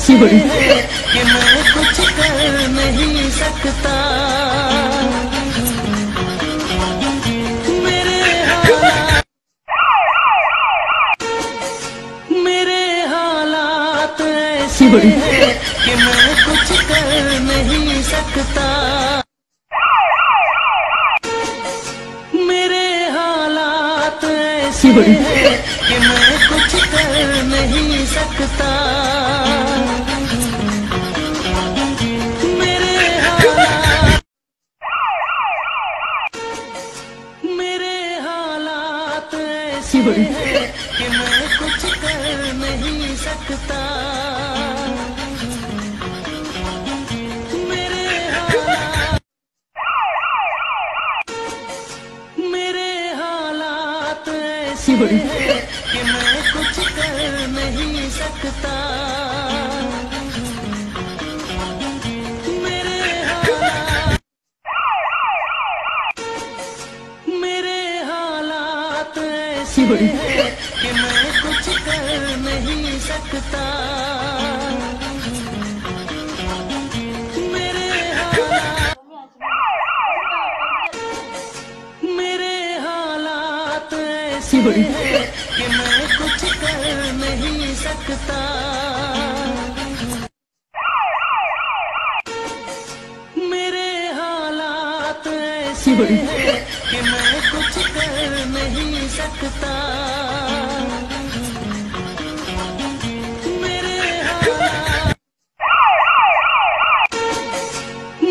ऐसी बड़ी कि मैं कुछ कर नहीं सकता। मेरे हालात ऐसे हैं कि मैं कुछ कर नहीं सकता। मेरे हालात ऐसे हैं कि मैं कुछ कर नहीं सकता। मेरे हालात ऐसे हैं कि मैं कुछ कर नहीं सकता। मेरे हालात ऐसे हैं कि मैं कुछ कर नहीं सकता। मेरे हालात ऐसे हैं कि मैं कुछ कर नहीं सकता। मेरे हालात ऐसे हैं कि मैं कुछ कर नहीं सकता। मेरे हालात ऐसे हैं कि मैं कुछ कर नहीं सकता।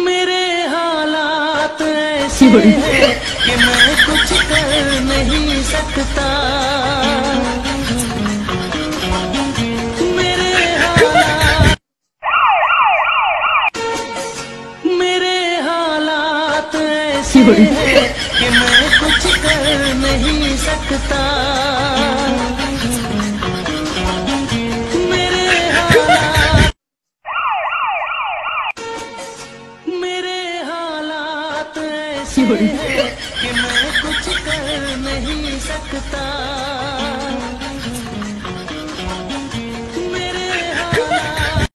मेरे हालात ऐसे हैं कि मैं कुछ कर नहीं सकता। मेरे हालात ऐसे हैं कि मैं कुछ कर नहीं सकता। मेरे हालात ऐसे हैं कि मैं कुछ कर नहीं सकता।